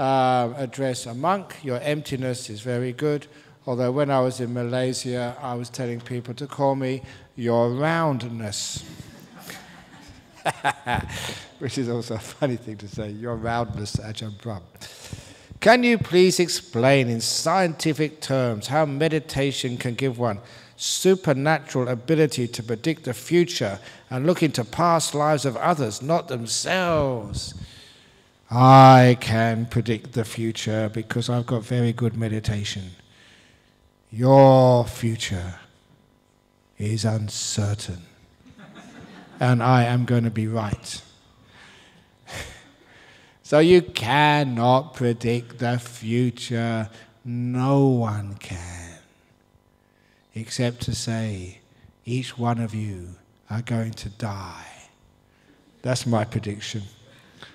address a monk. Your emptiness is very good. Although when I was in Malaysia, I was telling people to call me your roundness. Which is also a funny thing to say, your roundness, Ajahn Brahm. Can you please explain in scientific terms how meditation can give one supernatural ability to predict the future and look into past lives of others, not themselves? I can predict the future because I've got very good meditation. Your future is uncertain, and I am going to be right. So you cannot predict the future. No one can. Except to say, each one of you are going to die. That's my prediction.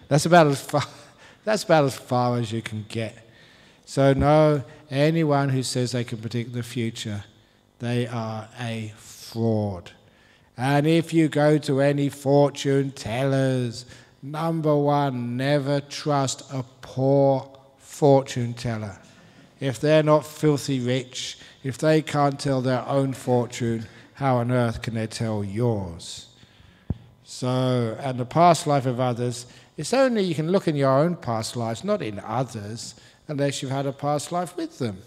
That's about as far as you can get. So no, anyone who says they can predict the future, they are a fraud. And if you go to any fortune tellers, number one, never trust a poor fortune teller. If they're not filthy rich, if they can't tell their own fortune, how on earth can they tell yours? So, and the past life of others, it's only you can look in your own past lives, not in others, unless you've had a past life with them.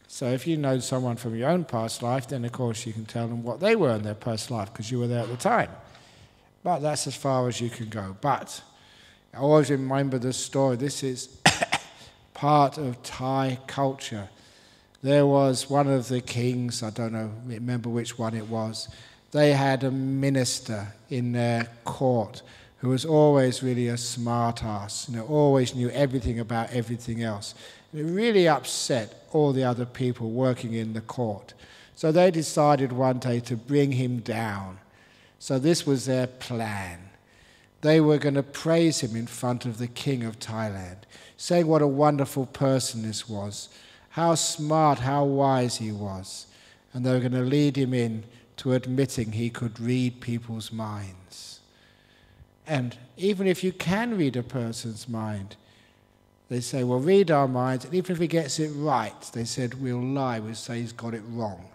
So if you know someone from your own past life, then of course you can tell them what they were in their past life because you were there at the time. But that's as far as you can go. But I always remember this story. This is part of Thai culture. There was one of the kings, I don't remember which one it was. They had a minister in their court who was always really a smart ass, always knew everything about everything else. It really upset all the other people working in the court. So they decided one day to bring him down. So this was their plan. They were going to praise him in front of the king of Thailand, saying what a wonderful person this was, how smart, how wise he was. And they were going to lead him in to admitting he could read people's minds. And even if you can read a person's mind, they say, well, read our minds, and even if he gets it right, they said, we'll lie, we'll say he's got it wrong,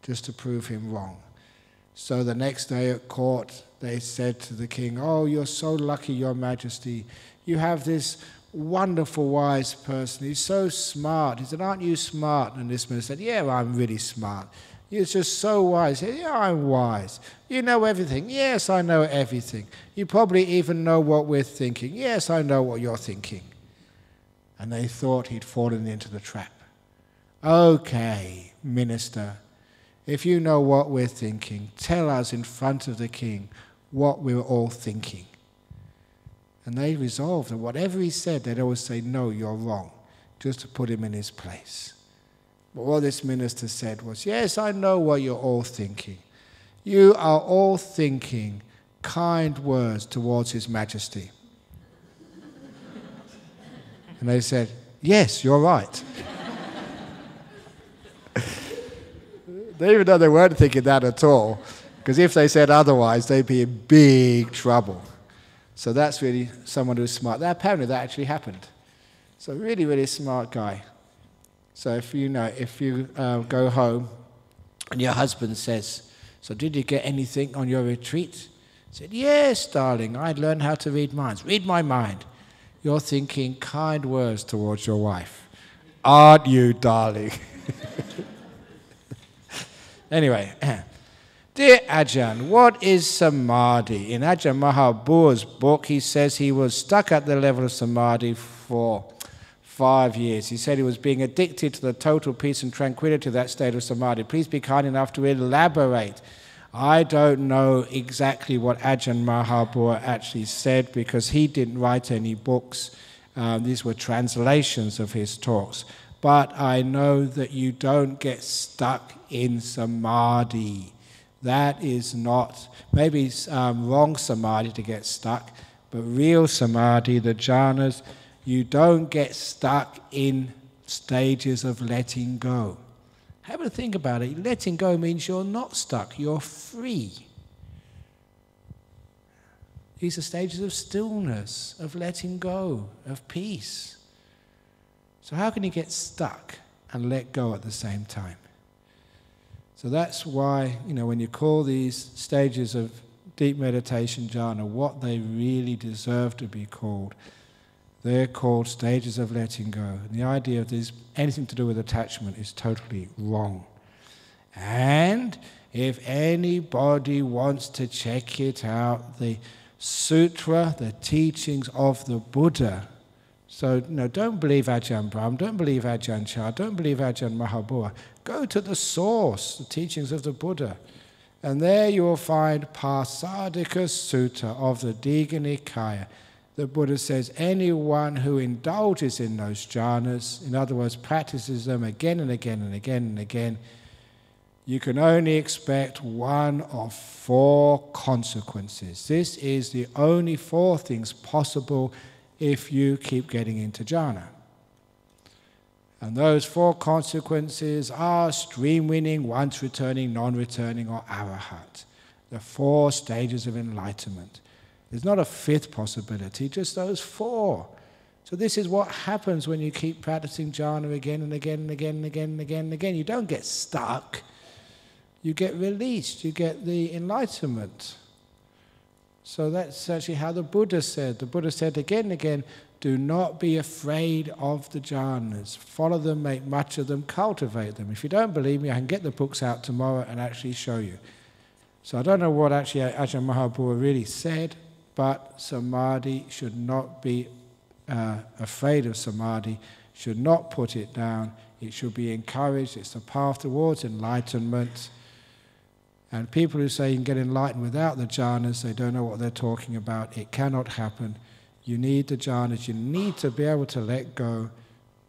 just to prove him wrong. So the next day at court, they said to the king, oh, you're so lucky, your majesty. You have this wonderful, wise person. He's so smart. He said, aren't you smart? And this man said, yeah, I'm really smart. You're just so wise. He said, yeah, I'm wise. You know everything. Yes, I know everything. You probably even know what we're thinking. Yes, I know what you're thinking. And they thought he'd fallen into the trap. Okay, minister, if you know what we're thinking, tell us in front of the king what we were all thinking. And they resolved that whatever he said, they'd always say, no, you're wrong, just to put him in his place. But what this minister said was, yes, I know what you're all thinking. You are all thinking kind words towards His Majesty. And they said, yes, you're right. They even though they weren't thinking that at all, because if they said otherwise, they'd be in big trouble. So that's really someone who's smart. Apparently that actually happened. So really, really smart guy. So if you go home and your husband says, so did you get anything on your retreat? He said, yes, darling, I learned how to read minds. Read my mind. You're thinking kind words towards your wife. Aren't you, darling? Anyway, dear Ajahn, what is samadhi? In Ajahn Mahabhu's book, he says he was stuck at the level of samadhi for 5 years. He said he was being addicted to the total peace and tranquility of that state of samadhi. Please be kind enough to elaborate. I don't know exactly what Ajahn Mahabhu actually said because he didn't write any books. These were translations of his talks. But I know that you don't get stuck in samadhi. That is not, maybe wrong samadhi to get stuck, but real samadhi, the jhanas, you don't get stuck in stages of letting go. Have a think about it. Letting go means you're not stuck, you're free. These are stages of stillness, of letting go, of peace. So how can you get stuck and let go at the same time? So that's why, when you call these stages of deep meditation jhana what they really deserve to be called, they're called stages of letting go. And the idea of this anything to do with attachment is totally wrong. And if anybody wants to check it out, the sutra, the teachings of the Buddha. So, don't believe Ajahn Brahm, don't believe Ajahn Chah, don't believe Ajahn Mahabua. Go to the source, the teachings of the Buddha. And there you will find Pasadika Sutta of the Digha Nikaya. The Buddha says anyone who indulges in those jhanas, in other words, practices them again and again and again and again, you can only expect one of 4 consequences. This is the only 4 things possible if you keep getting into jhana. And those 4 consequences are stream winning, once returning, non-returning, or arahat. The 4 stages of enlightenment. There's not a 5th possibility, just those 4. So this is what happens when you keep practicing jhana again and again and again and again and again and again. You don't get stuck. You get released. You get the enlightenment. So that's actually how the Buddha said. The Buddha said again and again, do not be afraid of the jhanas. Follow them, make much of them, cultivate them. If you don't believe me, I can get the books out tomorrow and actually show you. So I don't know what actually Ajahn Mahabua really said, but samadhi should not be afraid of samadhi, should not put it down. It should be encouraged. It's the path towards enlightenment. And people who say you can get enlightened without the jhanas, they don't know what they're talking about. It cannot happen. You need the jhanas. You need to be able to let go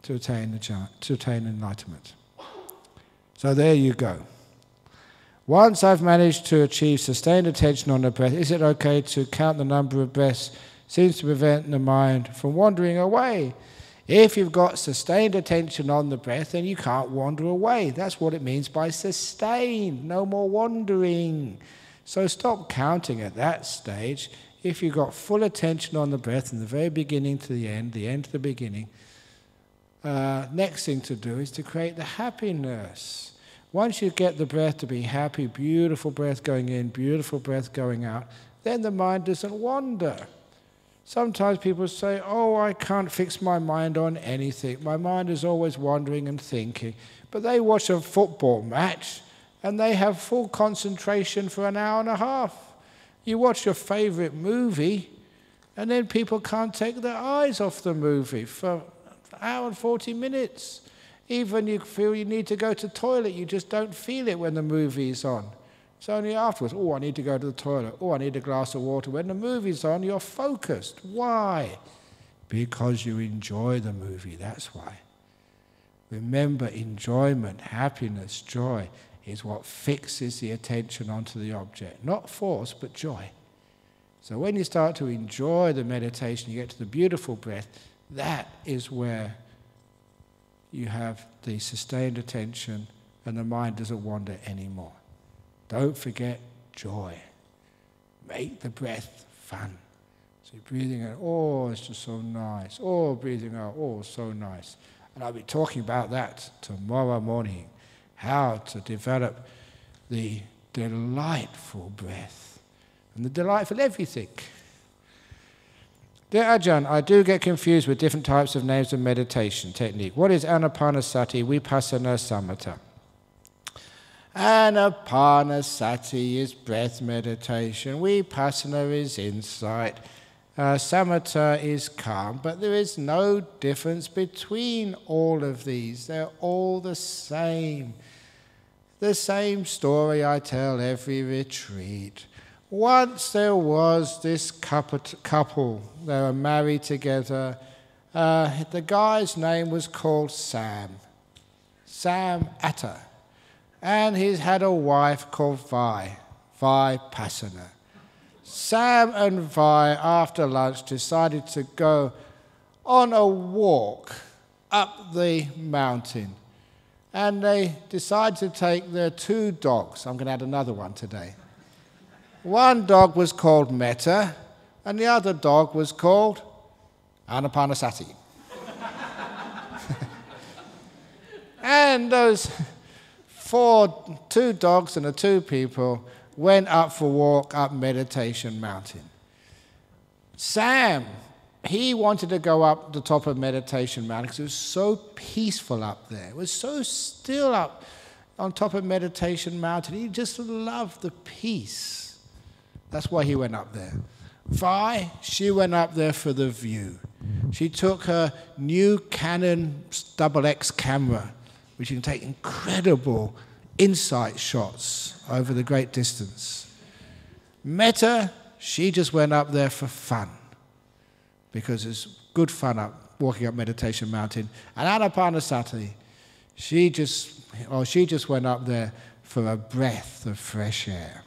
to attain enlightenment. So there you go. Once I've managed to achieve sustained attention on the breath, is it okay to count the number of breaths? Seems to prevent the mind from wandering away. If you've got sustained attention on the breath, then you can't wander away. That's what it means by sustained. No more wandering. So stop counting at that stage. If you've got full attention on the breath from the very beginning to the end to the beginning, next thing to do is to create the happiness. Once you get the breath to be happy, beautiful breath going in, beautiful breath going out, then the mind doesn't wander. Sometimes people say, oh, I can't fix my mind on anything. My mind is always wandering and thinking. But they watch a football match and they have full concentration for an hour and a half. You watch your favorite movie and then people can't take their eyes off the movie for an hour and 40 minutes. Even you feel you need to go to the toilet, you just don't feel it when the movie's on. It's only afterwards, oh, I need to go to the toilet. Oh, I need a glass of water. When the movie's on, you're focused. Why? Because you enjoy the movie, that's why. Remember, enjoyment, happiness, joy is what fixes the attention onto the object. Not force, but joy. So when you start to enjoy the meditation, you get to the beautiful breath, that is where you have the sustained attention and the mind doesn't wander anymore. Don't forget joy. Make the breath fun. So you're breathing in, oh, it's just so nice. Oh, breathing out, oh, so nice. And I'll be talking about that tomorrow morning, how to develop the delightful breath and the delightful everything. Dear Ajahn, I do get confused with different types of names of meditation technique. What is Anapanasati, Vipassana, Samatha? Anapanasati is breath meditation. Vipassana is insight. Samatha is calm. But there is no difference between all of these. They're all the same. The same story I tell every retreat. Once there was this couple. They were married together. The guy's name was called Sam Atta. And he's had a wife called Vipassana. Sam and Vi, after lunch, decided to go on a walk up the mountain. And they decided to take their 2 dogs. I'm going to add another one today. One dog was called Metta, and the other dog was called Anapanasati. And those two dogs and the two people went up for a walk up Meditation Mountain. Sam, he wanted to go up the top of Meditation Mountain because it was so peaceful up there. It was so still up on top of Meditation Mountain. He just loved the peace. That's why he went up there. Vi, she went up there for the view. She took her new Canon XX camera, which can take incredible insight shots over the great distance. Metta, she just went up there for fun, because it's good fun walking up Meditation Mountain. And Anapanasati, she just went up there for a breath of fresh air.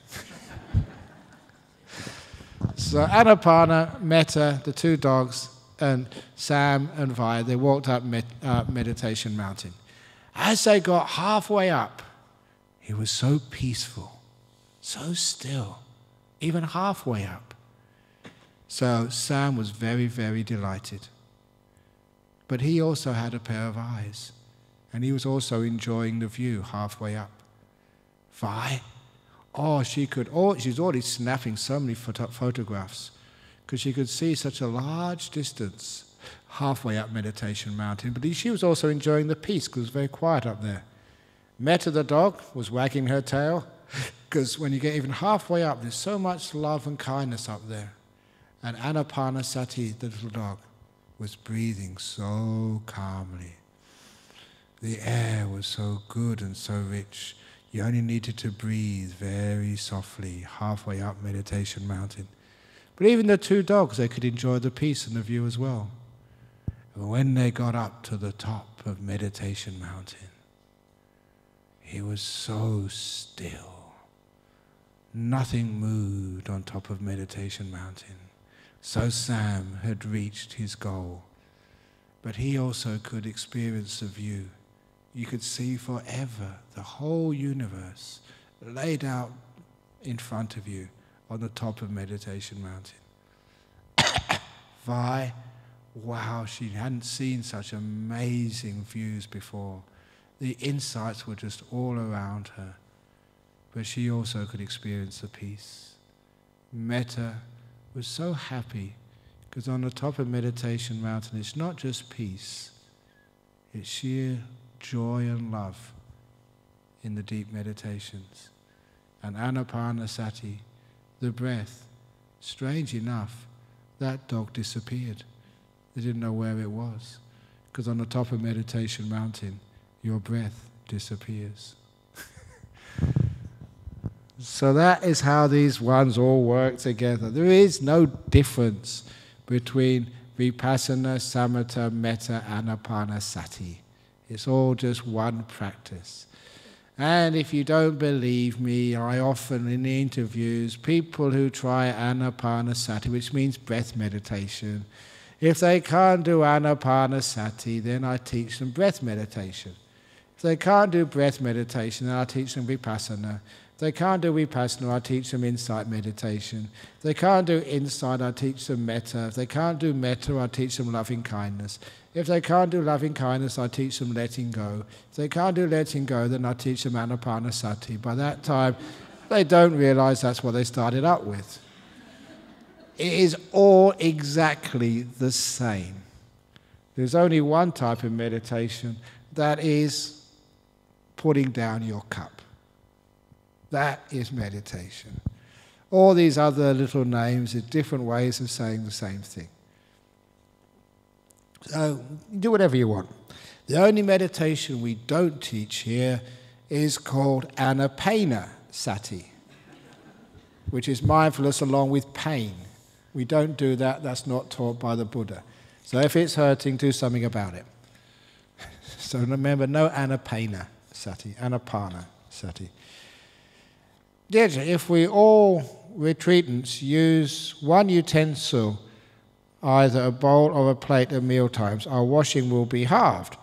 So Anapana, Metta, the two dogs, and Sam and Vi, they walked up Meditation Mountain. As they got halfway up, it was so peaceful, so still, even halfway up. So Sam was very, very delighted. But he also had a pair of eyes, and he was also enjoying the view halfway up. Vi, she's already snapping so many photographs, because she could see such a large distance halfway up Meditation Mountain. But she was also enjoying the peace, because it was very quiet up there. Metta the dog was wagging her tail, because when you get even halfway up, there's so much love and kindness up there. And Anapanasati, the little dog, was breathing so calmly. The air was so good and so rich. You only needed to breathe very softly halfway up Meditation Mountain. But even the two dogs, they could enjoy the peace and the view as well. And when they got up to the top of Meditation Mountain, it was so still. Nothing moved on top of Meditation Mountain. So Sam had reached his goal. But he also could experience the view. You could see forever the whole universe laid out in front of you on the top of Meditation Mountain. Vi, wow, she hadn't seen such amazing views before. The insights were just all around her. But she also could experience the peace. Metta was so happy, because on the top of Meditation Mountain, it's not just peace, it's sheer joy and love in the deep meditations. And Anapanasati, the breath, strange enough, that dog disappeared. They didn't know where it was, because on the top of Meditation Mountain, your breath disappears. So that is how these ones all work together. There is no difference between Vipassana, Samatha, Metta, Anapanasati. It's all just one practice. And if you don't believe me, I often in the interviews, people who try Anapanasati, which means breath meditation, if they can't do Anapanasati, then I teach them breath meditation. If they can't do breath meditation, then I teach them Vipassana. If they can't do Vipassana, I teach them insight meditation. If they can't do insight, I teach them Metta. If they can't do Metta, I teach them loving kindness. If they can't do loving kindness, I teach them letting go. If they can't do letting go, then I teach them Anapanasati. By that time, they don't realize that's what they started up with. It is all exactly the same. There's only one type of meditation, that is putting down your cup. That is meditation. All these other little names are different ways of saying the same thing. So do whatever you want. The only meditation we don't teach here is called Anapanasati, which is mindfulness along with pain. We don't do that. That's not taught by the Buddha. So if it's hurting, do something about it. So remember, no Anapanasati, Anapanasati. If we all retreatants use one utensil, either a bowl or a plate at meal times, our washing will be halved.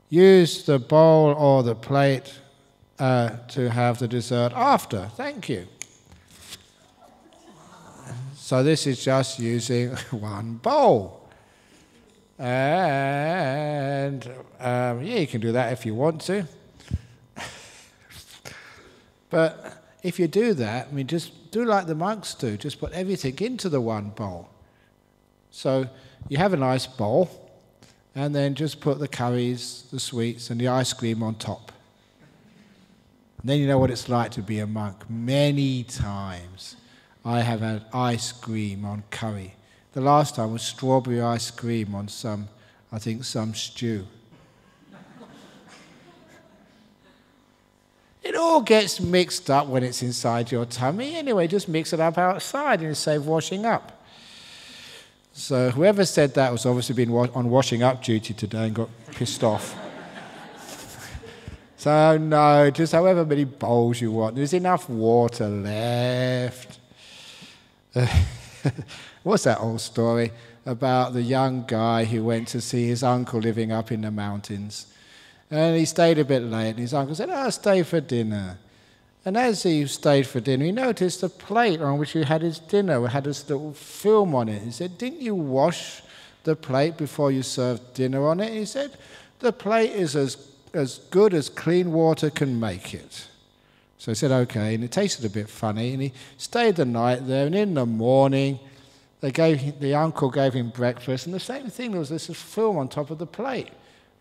Use the bowl or the plate to have the dessert after. Thank you. So this is just using one bowl. And yeah, you can do that if you want to. But if you do that, I mean, just do like the monks do. Just put everything into the one bowl. So you have a nice bowl, and then just put the curries, the sweets, and the ice cream on top. And then you know what it's like to be a monk. Many times I have had ice cream on curry. The last time was strawberry ice cream on some stew. It all gets mixed up when it's inside your tummy. Anyway, just mix it up outside and save washing up. So whoever said that was obviously been on washing up duty today and got pissed off. So no, just however many bowls you want. There's enough water left. What's that old story about the young guy who went to see his uncle living up in the mountains? And he stayed a bit late, and his uncle said, "I'll stay for dinner." And as he stayed for dinner, he noticed the plate on which he had his dinner had this little film on it. He said, "Didn't you wash the plate before you served dinner on it?" He said, "The plate is as good as clean water can make it." So he said, "Okay," and it tasted a bit funny, and he stayed the night there, and in the morning, the uncle gave him breakfast, and the same thing, there was this film on top of the plate.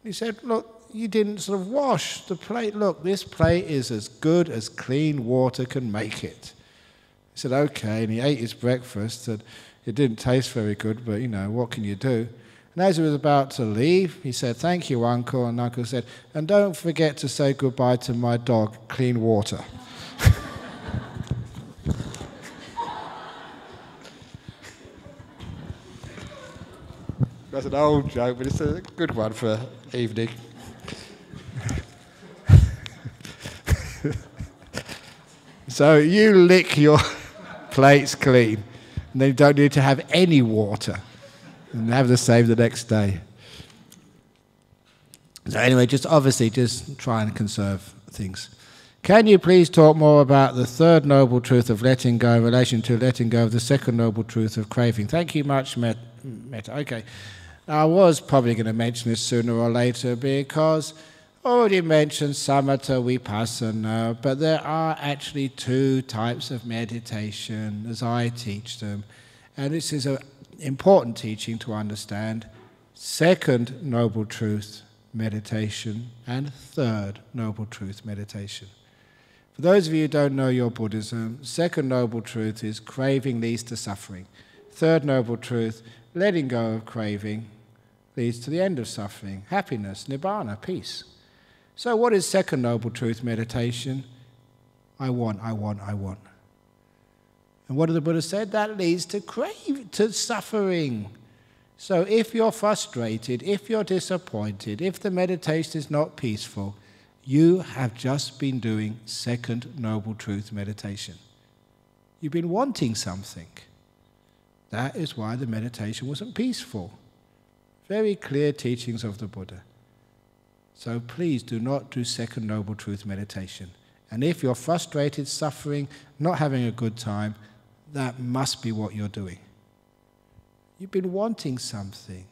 He said, "Look, you didn't sort of wash the plate. Look, this plate is as good as clean water can make it." He said, "Okay," and he ate his breakfast, and it didn't taste very good, but, what can you do? And as he was about to leave, he said, "Thank you, Uncle," and Uncle said, "And don't forget to say goodbye to my dog, Clean Water." That's an old joke, but it's a good one for evening. So you lick your plates clean, and then you don't need to have any water, and have the same the next day. So anyway, just try and conserve things. Can you please talk more about the third noble truth of letting go in relation to letting go of the second noble truth of craving? Thank you much, Metta. Okay. I was probably going to mention this sooner or later because I already mentioned samatha vipassana, but there are actually two types of meditation as I teach them. And this is an important teaching to understand. Second noble truth meditation and third noble truth meditation. For those of you who don't know your Buddhism, second noble truth is craving leads to suffering. Third noble truth, letting go of craving leads to the end of suffering, happiness, nibbana, peace. So what is second noble truth meditation? I want. And what did the Buddha say? That leads to suffering. So if you're frustrated, if you're disappointed, if the meditation is not peaceful, you have just been doing second noble truth meditation. You've been wanting something. That is why the meditation wasn't peaceful. Very clear teachings of the Buddha. So please do not do second noble truth meditation. And if you're frustrated, suffering, not having a good time, that must be what you're doing. You've been wanting something.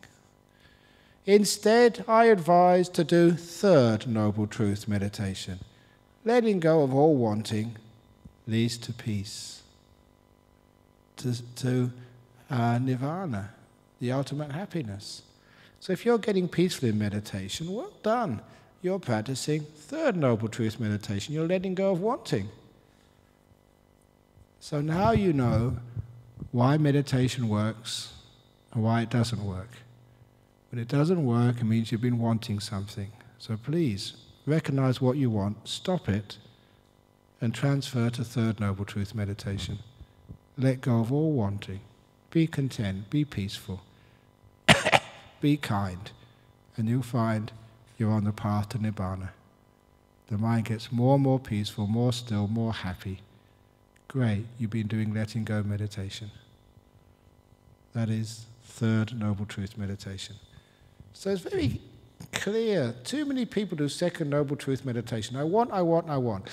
Instead, I advise to do third noble truth meditation. Letting go of all wanting leads to peace, to nirvana, the ultimate happiness. So if you're getting peaceful in meditation, well done. You're practicing third noble truth meditation. You're letting go of wanting. So now you know why meditation works and why it doesn't work. When it doesn't work, it means you've been wanting something. So please, recognize what you want, stop it, and transfer to third noble truth meditation. Let go of all wanting. Be content, be peaceful. Be kind, and you'll find you're on the path to Nibbana. The mind gets more and more peaceful, more still, more happy. Great, you've been doing letting go meditation. That is third noble truth meditation. So it's very clear. Too many people do second noble truth meditation. I want. I want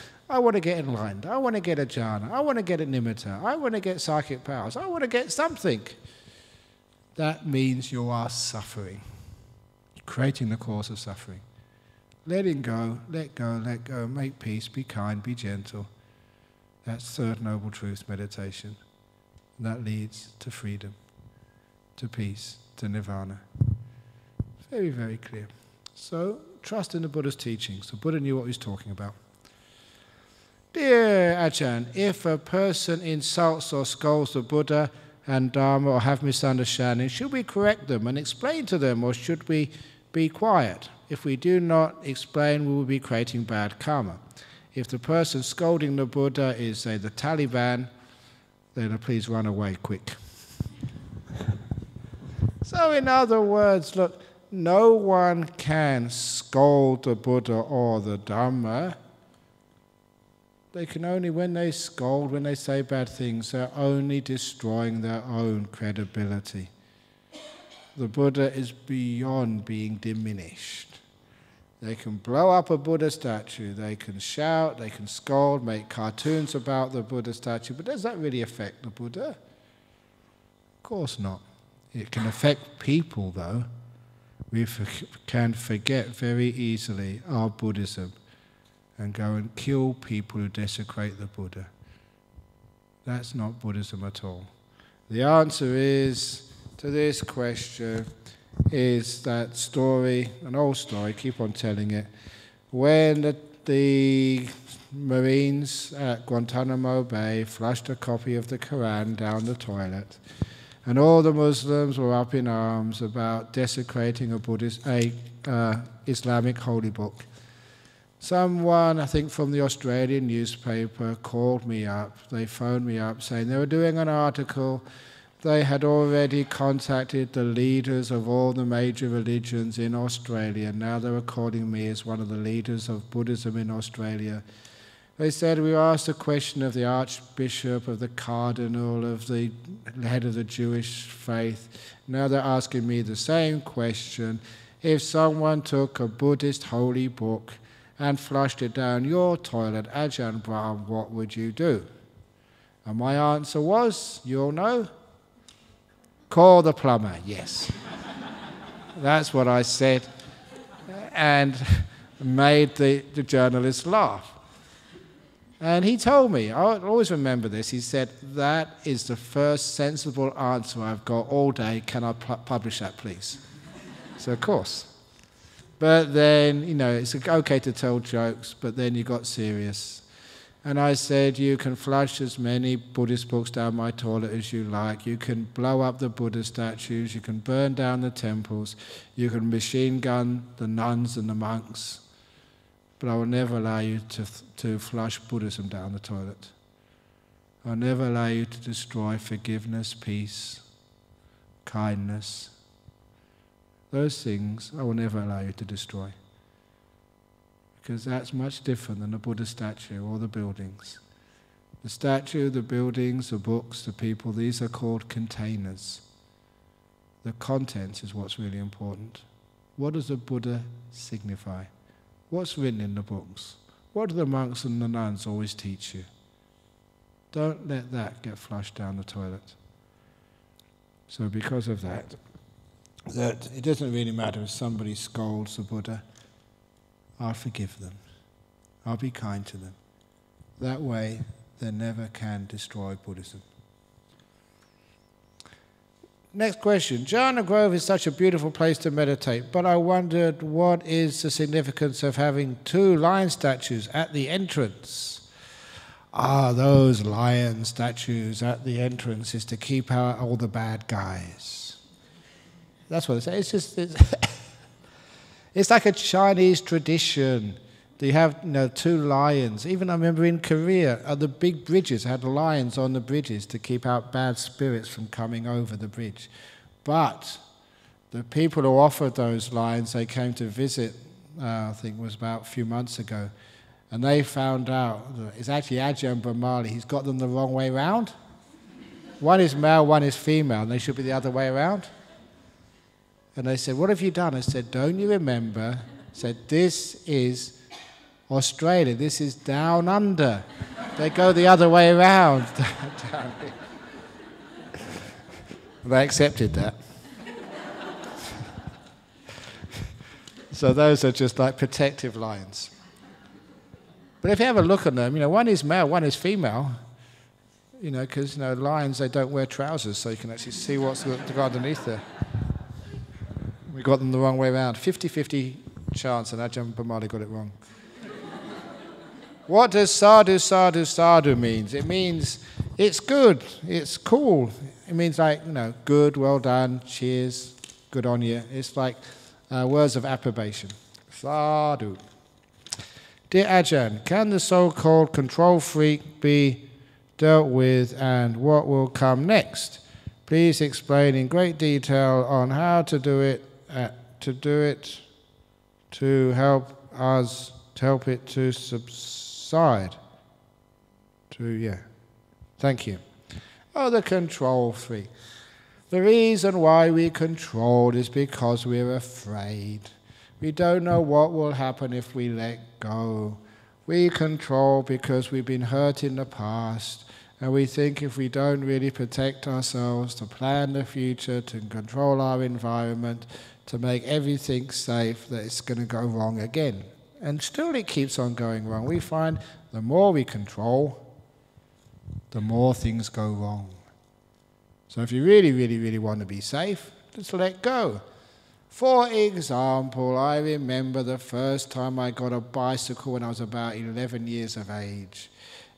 to get enlightened. I want to get a jhana. I want to get a nimitta. I want to get psychic powers. I want to get something. That means you are suffering, creating the cause of suffering. letting go, let go, let go, make peace, be kind, be gentle. That's third noble truth meditation. And that leads to freedom, to peace, to nirvana. Very, very clear. So, trust in the Buddha's teachings. The Buddha knew what he was talking about. Dear Ajahn, if a person insults or scolds the Buddha and Dharma or have misunderstanding, should we correct them and explain to them, or should we be quiet? If we do not explain, we will be creating bad karma. If the person scolding the Buddha is, say, the Taliban, then please run away quick. So in other words, look, no one can scold the Buddha or the Dhamma. They can only, when they scold, when they say bad things, they're only destroying their own credibility. The Buddha is beyond being diminished. They can blow up a Buddha statue, they can shout, they can scold, make cartoons about the Buddha statue, but does that really affect the Buddha? Of course not. It can affect people, though. We can forget very easily our Buddhism and go and kill people who desecrate the Buddha. That's not Buddhism at all. The answer is, to this question, is that story, an old story, keep on telling it, when the Marines at Guantanamo Bay flushed a copy of the Quran down the toilet, and all the Muslims were up in arms about desecrating a Islamic holy book. Someone, I think from the Australian newspaper, called me up. They phoned me up saying they were doing an article. They had already contacted the leaders of all the major religions in Australia. Now they were calling me as one of the leaders of Buddhism in Australia. They said, we asked a question of the Archbishop, of the Cardinal, of the head of the Jewish faith. Now they're asking me the same question. If someone took a Buddhist holy book and flushed it down your toilet, Ajahn Brahm, what would you do? And my answer was, you all know? Call the plumber, yes. That's what I said, and made the journalist laugh. And he told me, I'll always remember this, he said, that is the first sensible answer I've got all day, can I publish that please? So of course. But then, you know, it's okay to tell jokes, but then you got serious. And I said, you can flush as many Buddhist books down my toilet as you like. You can blow up the Buddha statues. You can burn down the temples. You can machine gun the nuns and the monks. But I will never allow you to flush Buddhism down the toilet. I'll never allow you to destroy forgiveness, peace, kindness. Those things I will never allow you to destroy. Because that's much different than the Buddha statue or the buildings. The statue, the buildings, the books, the people, these are called containers. The contents is what's really important. What does the Buddha signify? What's written in the books? What do the monks and the nuns always teach you? Don't let that get flushed down the toilet. So because of that it doesn't really matter if somebody scolds the Buddha. I'll forgive them. I'll be kind to them. That way, they never can destroy Buddhism. Next question. Jhana Grove is such a beautiful place to meditate, but I wondered what is the significance of having 2 lion statues at the entrance? Those lion statues at the entrance is to keep out all the bad guys. That's what they say. It's like a Chinese tradition. They have 2 lions. Even I remember in Korea, the big bridges had lions on the bridges to keep out bad spirits from coming over the bridge. But the people who offered those lions, they came to visit, I think it was about a few months ago, and they found out that it's actually Ajahn Brahmali. He's got them the wrong way around. One is male, one is female, and they should be the other way around. And they said, what have you done? I said, don't you remember? I said, this is Australia. This is down under. They go the other way around. They accepted that. So those are just like protective lions. But if you have a look at them, one is male, one is female. Because lions, they don't wear trousers, so you can actually see what's got underneath there. We got them the wrong way around. 50-50 chance, and Ajahn Brahmali got it wrong. What does sadhu, sadhu, sadhu means? It means it's good, it's cool. It means like, good, well done, cheers, good on you. It's like words of approbation. Sadhu. Dear Ajahn, can the so-called control freak be dealt with, and what will come next? Please explain in great detail on how to do it, to help it to subside. Thank you. Oh, the control freak. The reason why we control is because we're afraid. We don't know what will happen if we let go. We control because we've been hurt in the past, and we think if we don't really protect ourselves, to plan the future, to control our environment, to make everything safe, that it's going to go wrong again. And still it keeps on going wrong. We find the more we control, the more things go wrong. So if you really, really, really want to be safe, just let go. For example, I remember the first time I got a bicycle when I was about 11 years of age.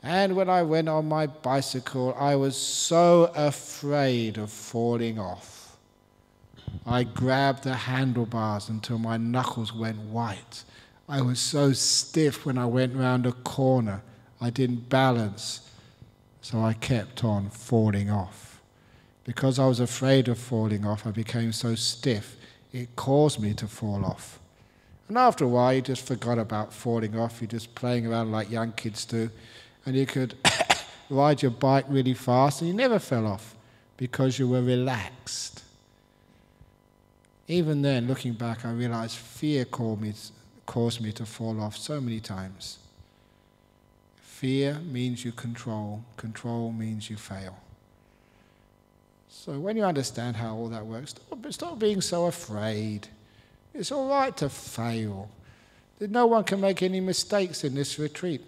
And when I went on my bicycle, I was so afraid of falling off. I grabbed the handlebars until my knuckles went white. I was so stiff when I went round a corner. I didn't balance, so I kept on falling off. Because I was afraid of falling off, I became so stiff, it caused me to fall off. And after a while, you just forgot about falling off. You're just playing around like young kids do. And you could ride your bike really fast, and you never fell off because you were relaxed. Even then, looking back, I realized fear caused me to fall off so many times. Fear means you control. Control means you fail. So when you understand how all that works, stop being so afraid. It's all right to fail. No one can make any mistakes in this retreat.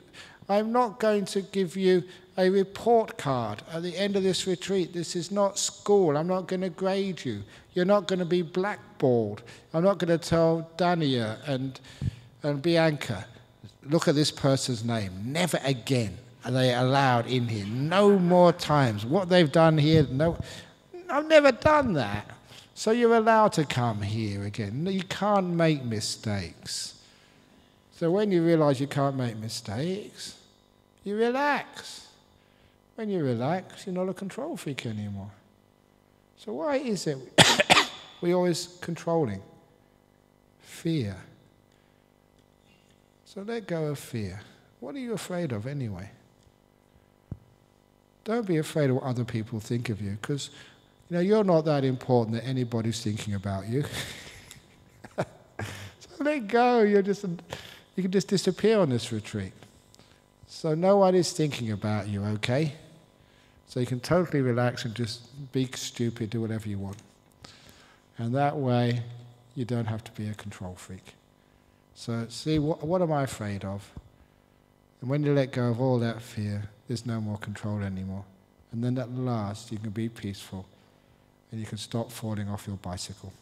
I'm not going to give you a report card at the end of this retreat. This is not school. I'm not going to grade you. You're not going to be blackballed. I'm not going to tell Dania and Bianca, look at this person's name. Never again are they allowed in here. No more times. What they've done here, no, I've never done that. So you're allowed to come here again. You can't make mistakes. So when you realize you can't make mistakes, you relax. When you relax, you're not a control freak anymore. So why is it we're always controlling? Fear. So let go of fear. What are you afraid of anyway? Don't be afraid of what other people think of you, because you're not that important that anybody's thinking about you. So let go. You can just disappear on this retreat. So no one is thinking about you, okay? So you can totally relax and just be stupid, do whatever you want. And that way, you don't have to be a control freak. So see, what am I afraid of? And when you let go of all that fear, there's no more control anymore. And then at last, you can be peaceful, and you can stop falling off your bicycle.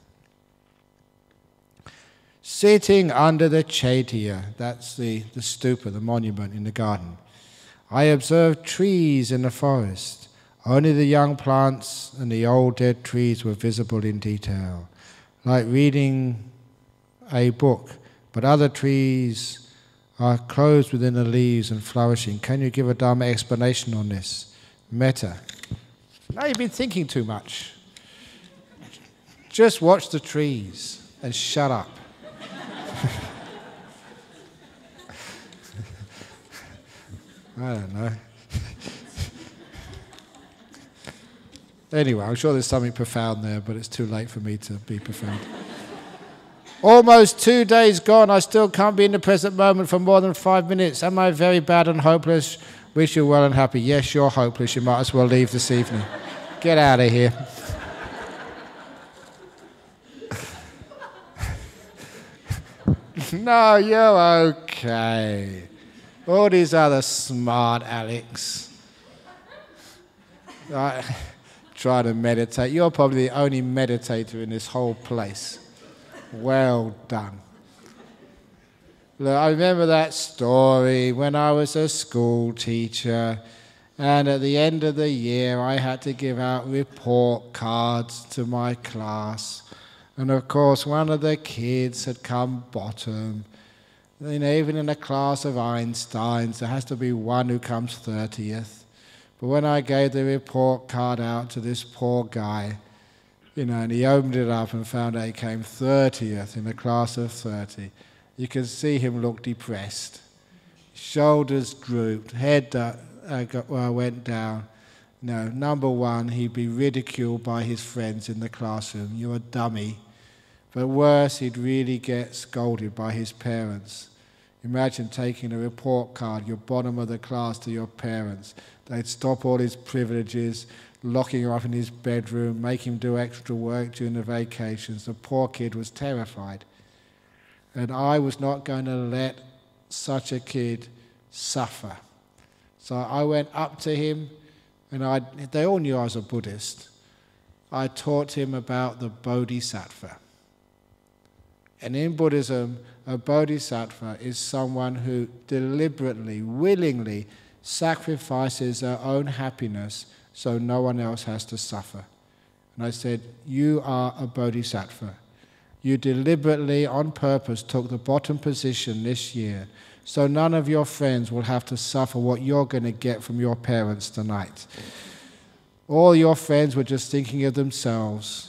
Sitting under the chaitya, that's the stupa, the monument in the garden, I observed trees in the forest. Only the young plants and the old dead trees were visible in detail, like reading a book, but other trees are closed within the leaves and flourishing. Can you give a Dharma explanation on this? Metta. Now you've been thinking too much. Just watch the trees and shut up. I don't know. Anyway, I'm sure there's something profound there, but it's too late for me to be profound. Almost 2 days gone, I still can't be in the present moment for more than 5 minutes. Am I very bad and hopeless? Wish you well and happy. Yes, you're hopeless. You might as well leave this evening. Get out of here. No, you're okay. All these other smart Alex. Try to meditate. You're probably the only meditator in this whole place. Well done. Look, I remember that story when I was a school teacher, and at the end of the year I had to give out report cards to my class. And of course one of the kids had come bottom. You know, even in a class of Einsteins, there has to be one who comes 30th. But when I gave the report card out to this poor guy, you know, and he opened it up and found out he came 30th in a class of 30, you could see him look depressed. Shoulders drooped, head went down. No, number one, he'd be ridiculed by his friends in the classroom. You're a dummy. But worse, he'd really get scolded by his parents. Imagine taking a report card, your bottom of the class, to your parents. They'd stop all his privileges, locking him up in his bedroom, make him do extra work during the vacations. The poor kid was terrified. And I was not going to let such a kid suffer. So I went up to him, and they all knew I was a Buddhist. I taught him about the Bodhisattva. And in Buddhism, a Bodhisattva is someone who deliberately, willingly sacrifices their own happiness so no one else has to suffer. And I said, you are a Bodhisattva. You deliberately, on purpose, took the bottom position this year so none of your friends will have to suffer what you're going to get from your parents tonight. All your friends were just thinking of themselves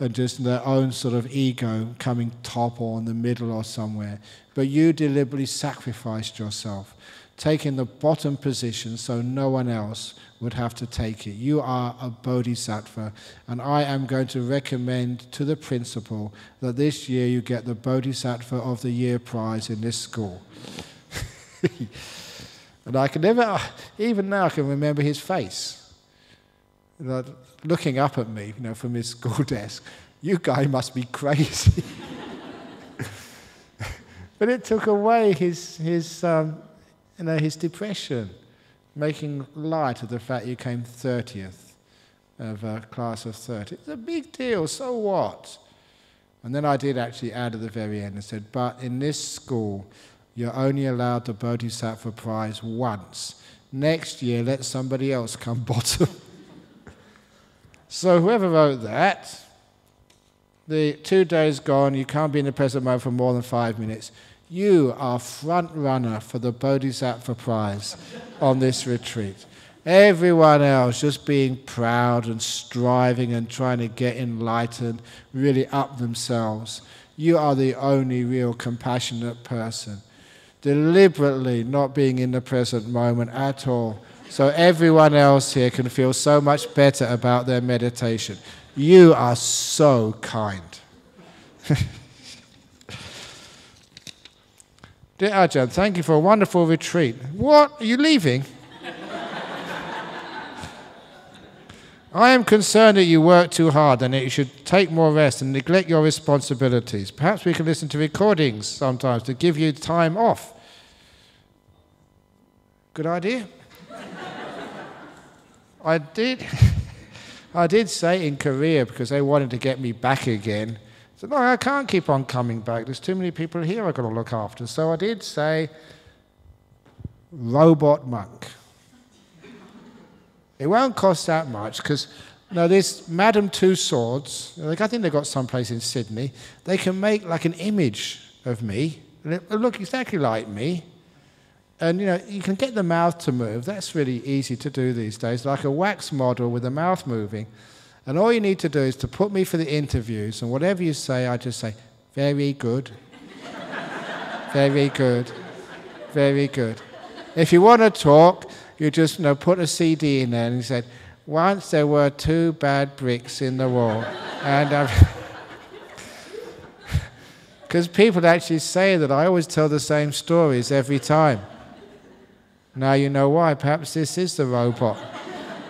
and just their own sort of ego coming top or in the middle or somewhere. But you deliberately sacrificed yourself, taking the bottom position so no one else would have to take it. You are a Bodhisattva, and I am going to recommend to the principal that this year you get the Bodhisattva of the Year prize in this school. And I can never, even now I can remember his face. Looking up at me, you know, from his school desk. You guy must be crazy. But it took away his depression, making light of the fact you came 30th of a class of 30. It's a big deal, so what? And then I did actually add at the very end and said, but in this school, you're only allowed the Bodhisattva prize once. Next year, let somebody else come bottom. So whoever wrote that, the 2 days gone, you can't be in the present moment for more than 5 minutes. You are front runner for the Bodhisattva prize on this retreat. Everyone else just being proud and striving and trying to get enlightened, really up themselves. You are the only real compassionate person, deliberately not being in the present moment at all. So everyone else here can feel so much better about their meditation. You are so kind. Dear Ajahn, thank you for a wonderful retreat. What? Are you leaving? I am concerned that you work too hard and that you should take more rest and neglect your responsibilities. Perhaps we can listen to recordings sometimes to give you time off. Good idea? I did say in Korea, because they wanted to get me back again, I said, no, I can't keep on coming back. There's too many people here I've got to look after. So I did say, robot monk. It won't cost that much, because this Madame Two Swords, I think they've got someplace in Sydney, they can make like an image of me, and it'll look exactly like me. And, you can get the mouth to move. That's really easy to do these days, like a wax model with the mouth moving. And all you need to do is to put me for the interviews, and whatever you say, I just say, very good, very good, very good. If you want to talk, you just put a CD in there, and you said, once there were 2 bad bricks in the wall. And because people actually say that I always tell the same stories every time. Now you know why. Perhaps this is the robot.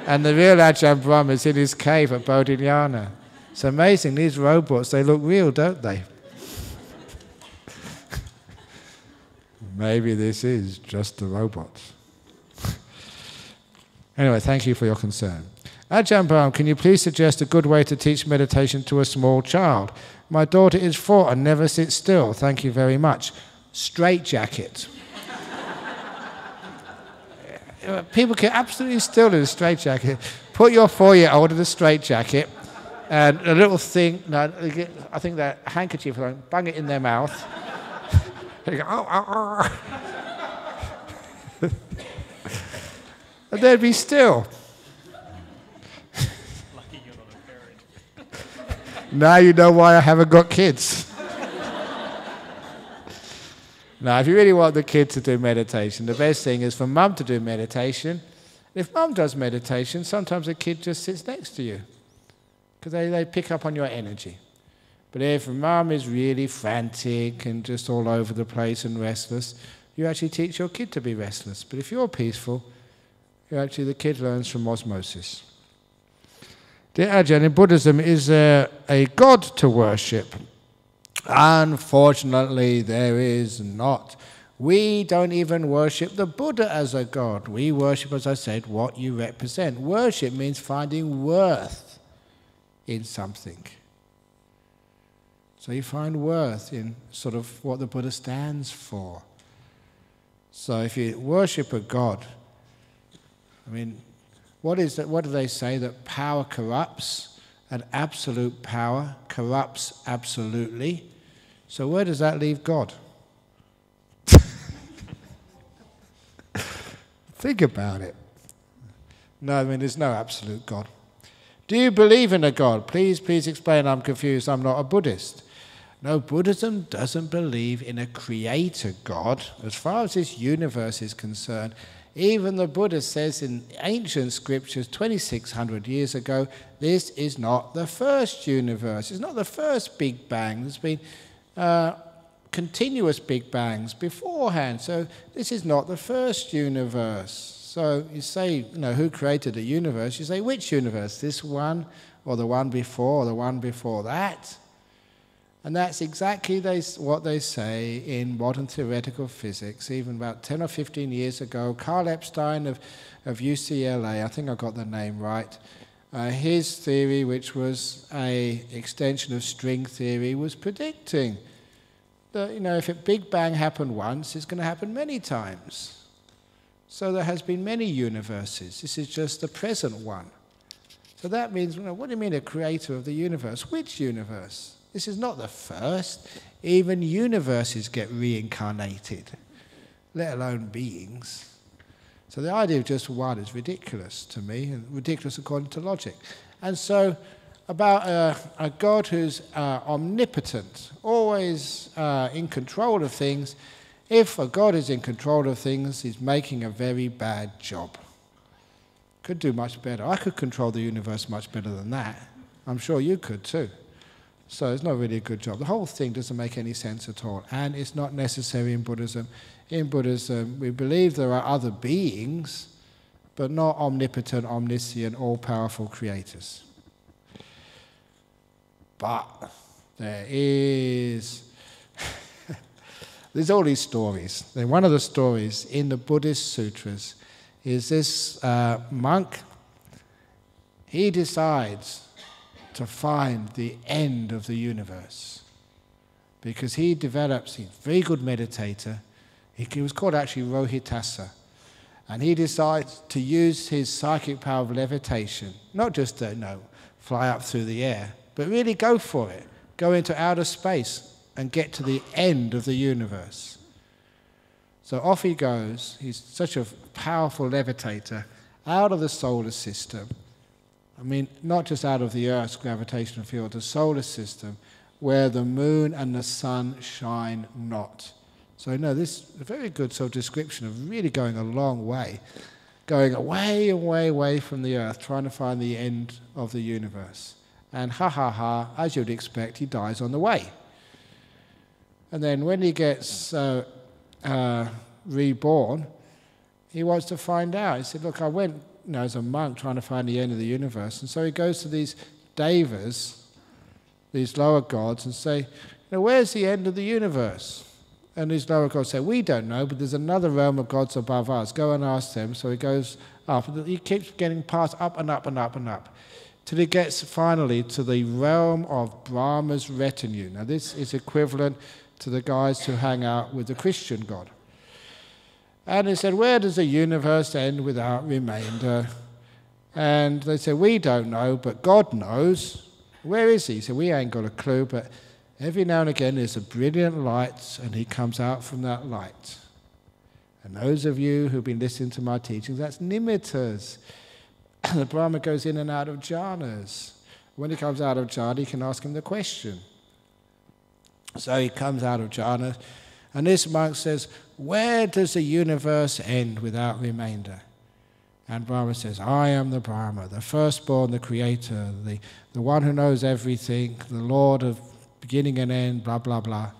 And the real Ajahn Brahm is in his cave at Bodhinyana. It's amazing. These robots, they look real, don't they? maybe this is just the robots. Anyway, thank you for your concern. Ajahn Brahm, can you please suggest a good way to teach meditation to a small child? My daughter is 4 and never sits still. Thank you very much. Straitjacket. People get absolutely still in a straitjacket. Put your 4-year-old in a straitjacket and a little thing, I think that handkerchief, bang it in their mouth. They go, oh, oh, oh. And they'd be still. Lucky you're not a parent. Now you know why I haven't got kids. Now, if you really want the kid to do meditation, the best thing is for mum to do meditation. If mum does meditation, sometimes the kid just sits next to you because they pick up on your energy. But if mum is really frantic and just all over the place and restless, you actually teach your kid to be restless. But if you're peaceful, the kid learns from osmosis. Dear Ajahn, in Buddhism, is there a God to worship? Unfortunately, there is not. We don't even worship the Buddha as a God. We worship, as I said, what you represent. Worship means finding worth in something. So you find worth in sort of what the Buddha stands for. So if you worship a God, I mean, what is that? What do they say? That power corrupts, and absolute power corrupts absolutely. So where does that leave God? Think about it. No, I mean, there's no absolute God. Do you believe in a God? Please explain. I'm confused. I'm not a Buddhist. No, Buddhism doesn't believe in a creator God. As far as this universe is concerned, even the Buddha says in ancient scriptures 2,600 years ago, this is not the first universe. It's not the first Big Bang. There's been continuous Big Bangs beforehand. So this is not the first universe. So you say, who created the universe? You say, which universe? This one, or the one before, or the one before that? And that's exactly what they say in modern theoretical physics. Even about 10 or 15 years ago, Carl Epstein of UCLA, I think I got the name right, his theory, which was an extension of string theory, was predicting that, if a Big Bang happened once, it's going to happen many times. So there has been many universes. This is just the present one. So that means, what do you mean a creator of the universe? Which universe? This is not the first. Even universes get reincarnated, let alone beings. So the idea of just one is ridiculous to me, and ridiculous according to logic. And so about a God who's omnipotent, always in control of things, if a God is in control of things, he's making a very bad job. Could do much better. I could control the universe much better than that. I'm sure you could too. So it's not really a good job. The whole thing doesn't make any sense at all, and it's not necessary in Buddhism. In Buddhism, we believe there are other beings, but not omnipotent, omniscient, all-powerful creators. But there's all these stories. And one of the stories in the Buddhist sutras is this monk. He decides to find the end of the universe because he's a very good meditator. He was called actually Rohitasa. And he decides to use his psychic power of levitation, not just to fly up through the air, but really go for it. Go into outer space and get to the end of the universe. So off he goes. He's such a powerful levitator out of the solar system. I mean, not just out of the Earth's gravitational field, the solar system, where the moon and the sun shine not. So this is a very good sort of description of really going a long way, going away and way away from the Earth, trying to find the end of the universe. And as you'd expect, he dies on the way. And then when he gets reborn, he wants to find out. He said, look, I went as a monk trying to find the end of the universe. And so he goes to these devas, these lower gods, and say, where's the end of the universe? And these lower gods say, we don't know, but there's another realm of gods above us. Go and ask them. So he goes up. He keeps getting passed up and up and up and up, till he gets finally to the realm of Brahma's retinue. Now this is equivalent to the guys who hang out with the Christian God. And he said, where does the universe end without remainder? And they said, we don't know, but God knows. Where is he? He said, we ain't got a clue, but every now and again there's a brilliant light, and he comes out from that light. And those of you who've been listening to my teachings, that's nimittas. The Brahma goes in and out of jhanas. When he comes out of jhana, you can ask him the question. So he comes out of jhana, and this monk says, where does the universe end without remainder? And Brahma says, I am the Brahma, the firstborn, the creator, the one who knows everything, the Lord of beginning and end, blah, blah, blah.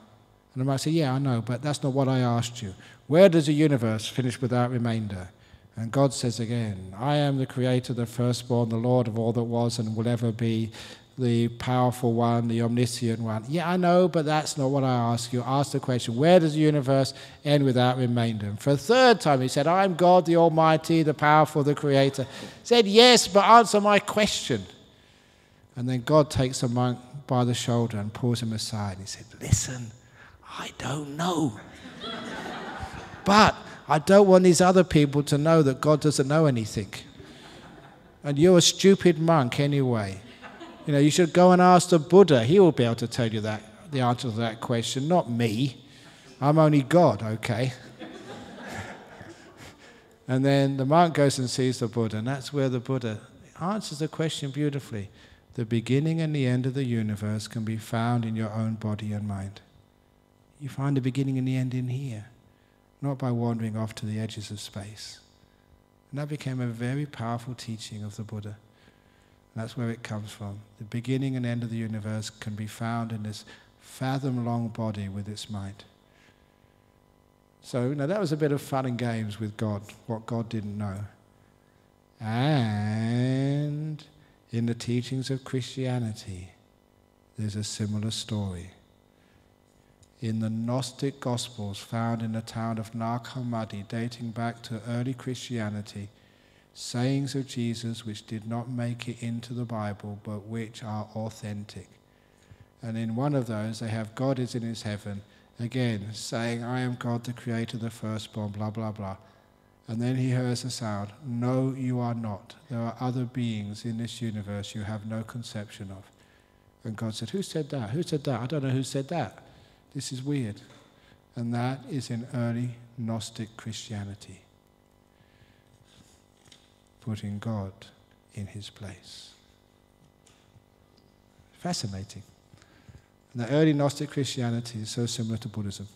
And the monk says, yeah, I know, but that's not what I asked you. Where does the universe finish without remainder? And God says again, I am the creator, the firstborn, the Lord of all that was and will ever be, the powerful one, the omniscient one. Yeah, I know, but that's not what I asked you. Ask the question, where does the universe end without remainder? And for a third time he said, I'm God, the Almighty, the powerful, the creator. He said, yes, but answer my question. And then God takes the monk by the shoulder and pulls him aside. He said, listen, I don't know. But I don't want these other people to know that God doesn't know anything. And you're a stupid monk anyway. You know, you should go and ask the Buddha. He will be able to tell you the answer to that question, not me. I'm only God, okay? And then the monk goes and sees the Buddha, and that's where the Buddha answers the question beautifully. The beginning and the end of the universe can be found in your own body and mind. You find the beginning and the end in here, not by wandering off to the edges of space. And that became a very powerful teaching of the Buddha. And that's where it comes from. The beginning and end of the universe can be found in this fathom-long body with its mind. So, you know, that was a bit of fun and games with God, what God didn't know. And in the teachings of Christianity, there's a similar story. In the Gnostic Gospels found in the town of Nag Hammadi, dating back to early Christianity, sayings of Jesus which did not make it into the Bible, but which are authentic. And in one of those, they have God is in his heaven, again, saying, I am God, the creator, the firstborn, blah, blah, blah. And then he hears a sound, no, you are not. There are other beings in this universe you have no conception of. And God said, who said that? Who said that? I don't know who said that. This is weird. And that is in early Gnostic Christianity. Putting God in his place. Fascinating. And the early Gnostic Christianity is so similar to Buddhism.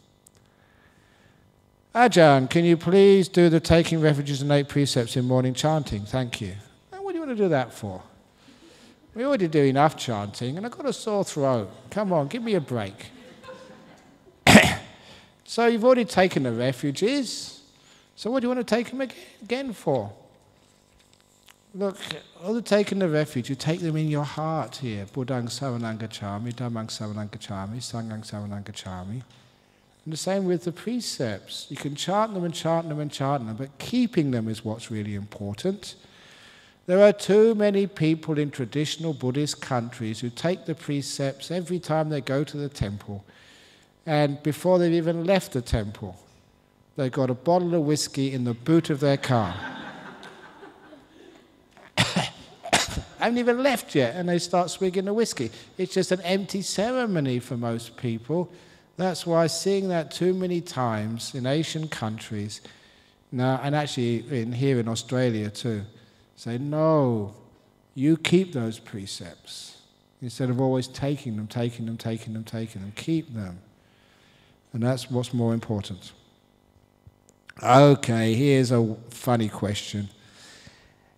Ajahn, can you please do the taking refuges and 8 precepts in morning chanting? Thank you. And what do you want to do that for? We already do enough chanting, and I've got a sore throat. Come on, give me a break. So you've already taken the refuges, so what do you want to take them again for? Look, all the taking the refuge, you take them in your heart here. Buddhang saranang gacchami, Dhammang saranang gacchami, Sanghang saranang gacchami. And the same with the precepts. You can chant them and chant them and chant them, but keeping them is what's really important. There are too many people in traditional Buddhist countries who take the precepts every time they go to the temple. And before they've even left the temple, they've got a bottle of whiskey in the boot of their car. Haven't even left yet, and they start swigging the whiskey. It's just an empty ceremony for most people. That's why seeing that too many times in Asian countries, now, and actually here in Australia too, say, no, you keep those precepts. Instead of always taking them, keep them. And that's what's more important. Okay, here's a funny question.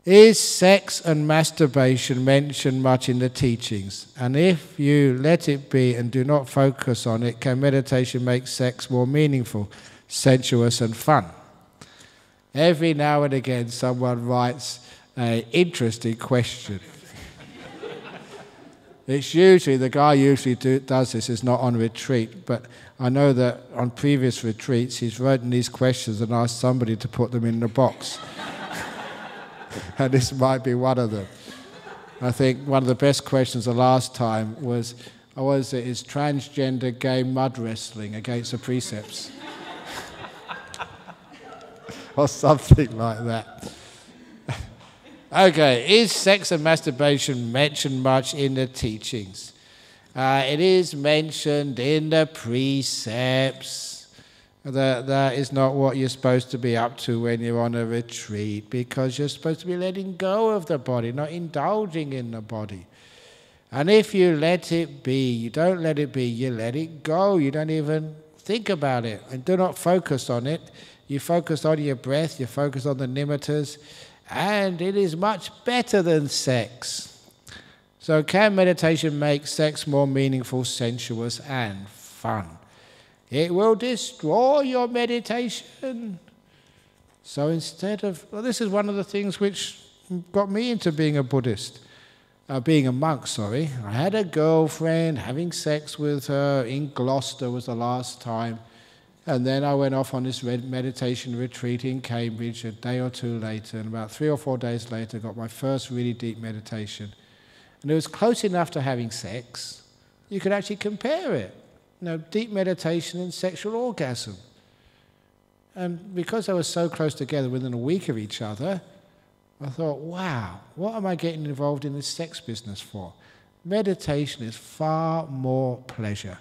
Is sex and masturbation mentioned much in the teachings? And if you let it be and do not focus on it, can meditation make sex more meaningful, sensuous and fun? Every now and again someone writes an interesting question. It's usually, the guy usually does this is not on retreat, but I know that on previous retreats he's written these questions and asked somebody to put them in the box. And this might be one of them. I think one of the best questions the last time was, is transgender gay mud wrestling against the precepts? Or something like that. Okay, is sex and masturbation mentioned much in the teachings? It is mentioned in the precepts. That is not what you're supposed to be up to when you're on a retreat, because you're supposed to be letting go of the body, not indulging in the body. And if you let it be, you don't let it be, you let it go. You don't even think about it and do not focus on it. You focus on your breath, you focus on the nimittas, and it is much better than sex. So can meditation make sex more meaningful, sensuous, and fun? It will destroy your meditation. So instead of, well, this is one of the things which got me into being a Buddhist, being a monk, sorry. I had a girlfriend, having sex with her in Gloucester was the last time. And then I went off on this meditation retreat in Cambridge a day or two later, and about 3 or 4 days later got my first really deep meditation. And it was close enough to having sex, you could actually compare it. You know, deep meditation and sexual orgasm. And because they were so close together within a week of each other, I thought, wow, what am I getting involved in this sex business for? Meditation is far more pleasure,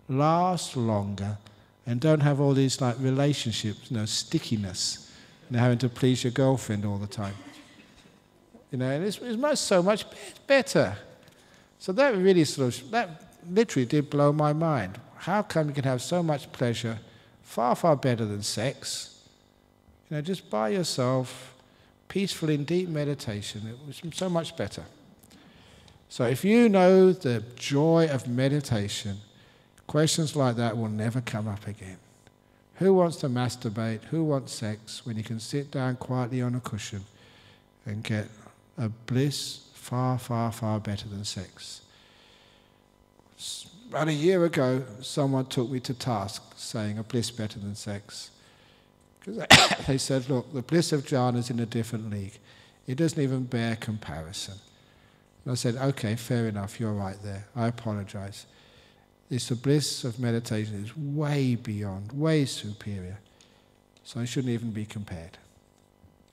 lasts longer, and don't have all these like relationships, stickiness, having to please your girlfriend all the time. And it's so much better. So that really that literally did blow my mind. How come you can have so much pleasure, far, far better than sex? Just by yourself, peaceful in deep meditation. It was so much better. So if you know the joy of meditation, questions like that will never come up again. Who wants to masturbate? Who wants sex when you can sit down quietly on a cushion and get a bliss far, far, far better than sex? About a year ago, someone took me to task saying a bliss better than sex. Because they said, look, the bliss of jhana is in a different league. It doesn't even bear comparison. And I said, okay, fair enough, you're right there. I apologize. It's the bliss of meditation is way beyond, way superior. So it shouldn't even be compared.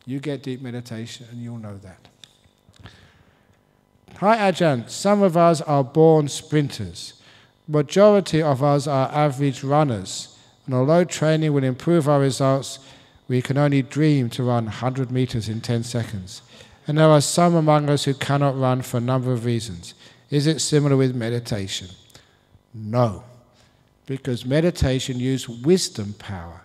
You get deep meditation and you'll know that. Hi Ajahn, some of us are born sprinters. Majority of us are average runners. And although training will improve our results, we can only dream to run 100 meters in 10 seconds. And there are some among us who cannot run for a number of reasons. Is it similar with meditation? No, because meditation uses wisdom power.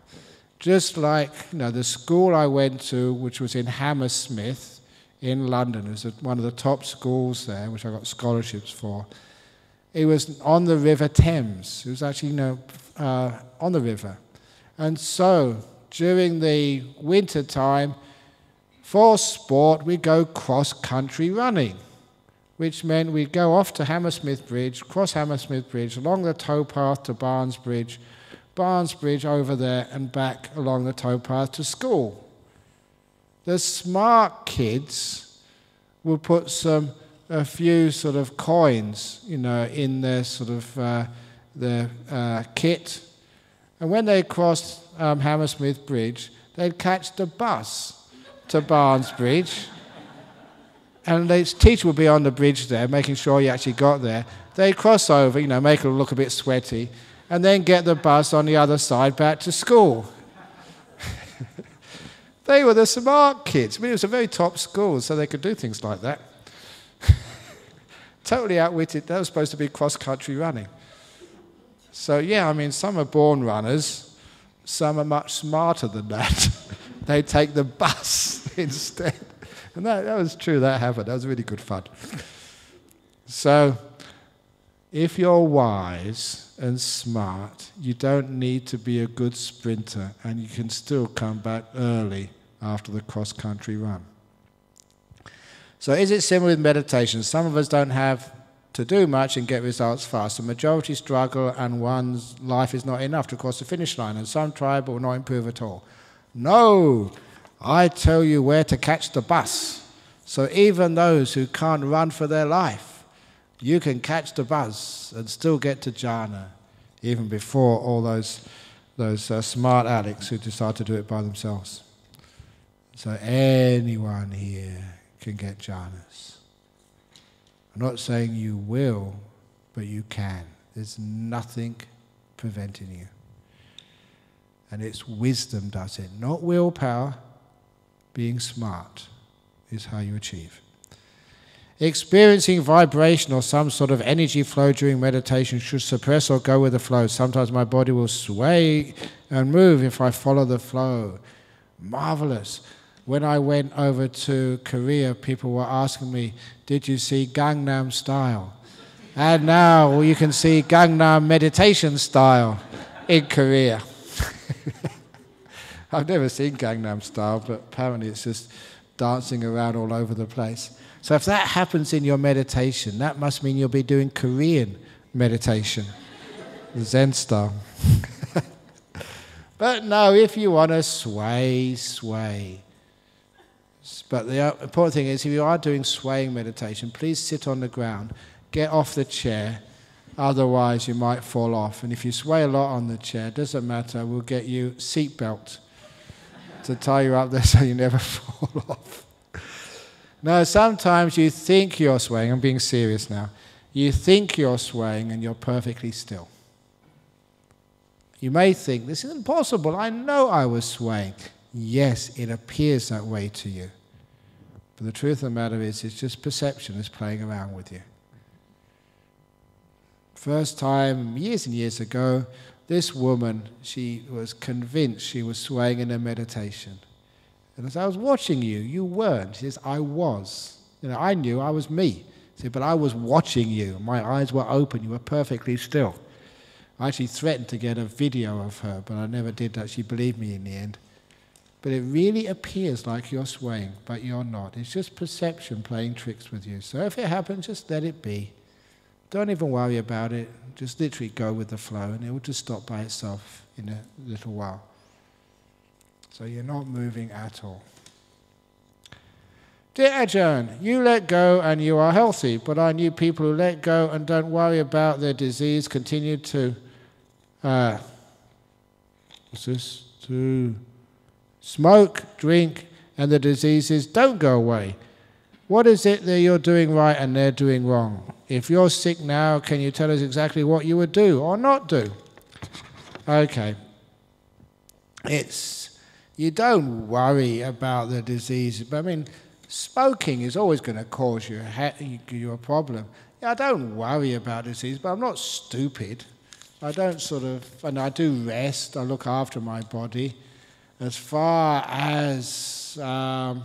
Just like the school I went to, which was in Hammersmith in London, it was one of the top schools there, which I got scholarships for. It was on the River Thames. It was actually on the river. And so during the winter time, for sport, we go cross-country running, which meant we'd go off to Hammersmith Bridge, cross Hammersmith Bridge, along the towpath to Barnes Bridge over there and back along the towpath to school. The smart kids will put a few sort of coins, in their sort of their kit, and when they crossed Hammersmith Bridge, they'd catch the bus to Barnes Bridge. And the teacher would be on the bridge there, making sure you actually got there. They'd cross over, make it look a bit sweaty, and then get the bus on the other side back to school. They were the smart kids. I mean, it was a very top school, so they could do things like that. Totally outwitted. That was supposed to be cross-country running. So, yeah, some are born runners. Some are much smarter than that. They take the bus instead. And that was true, that happened. That was really good fun. So, if you're wise and smart, you don't need to be a good sprinter, and you can still come back early after the cross-country run. So is it similar with meditation? Some of us don't have to do much and get results fast. The majority struggle and one's life is not enough to cross the finish line, and some try but will not improve at all. No, I tell you where to catch the bus. So even those who can't run for their life, you can catch the bus and still get to jhana, even before all those smart addicts who decide to do it by themselves. So anyone here can get jhanas. I'm not saying you will, but you can. There's nothing preventing you. And it's wisdom does it, not willpower. Being smart is how you achieve. Experiencing vibration or some sort of energy flow during meditation should suppress or go with the flow. Sometimes my body will sway and move if I follow the flow. Marvelous. When I went over to Korea, people were asking me, did you see Gangnam Style? And now you can see Gangnam Meditation Style in Korea. I've never seen Gangnam Style, but apparently it's just dancing around all over the place. So if that happens in your meditation, that must mean you'll be doing Korean meditation, the Zen style. But no, if you want to sway, sway. But the important thing is, if you are doing swaying meditation, please sit on the ground, get off the chair, otherwise you might fall off. And if you sway a lot on the chair, it doesn't matter, we'll get you a seatbelt to tie you up there so you never fall off. No, sometimes you think you're swaying, I'm being serious now, you think you're swaying and you're perfectly still. You may think, this isn't possible, I know I was swaying. Yes, it appears that way to you. But the truth of the matter is, it's just perception is playing around with you. First time, years and years ago, this woman, she was convinced she was swaying in her meditation. And as I was watching you, you weren't. She says, I was. I knew I was me. She said, but I was watching you. My eyes were open. You were perfectly still. I actually threatened to get a video of her, but I never did that. She believed me in the end. But it really appears like you're swaying, but you're not. It's just perception playing tricks with you. So if it happens, just let it be. Don't even worry about it. Just literally go with the flow, and it will just stop by itself in a little while. So you're not moving at all. Dear Ajahn, you let go and you are healthy, but I knew people who let go and don't worry about their disease continue to smoke, drink, and the diseases don't go away. What is it that you're doing right and they're doing wrong? If you're sick now, can you tell us exactly what you would do or not do? Okay. You don't worry about the disease, but I mean, smoking is always going to cause you a problem. I don't worry about disease, but I'm not stupid. I don't and I do rest, I look after my body. As far as, I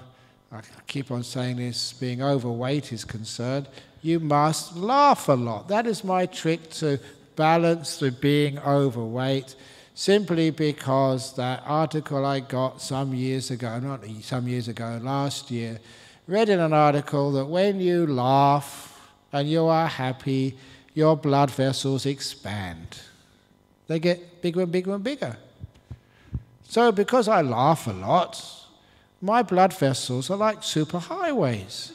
keep on saying this, being overweight is concerned, you must laugh a lot. That is my trick to balance the being overweight, simply because that article I got some years ago, not some years ago, last year, read in an article that when you laugh and you are happy, your blood vessels expand. They get bigger and bigger and bigger. So because I laugh a lot, my blood vessels are like superhighways.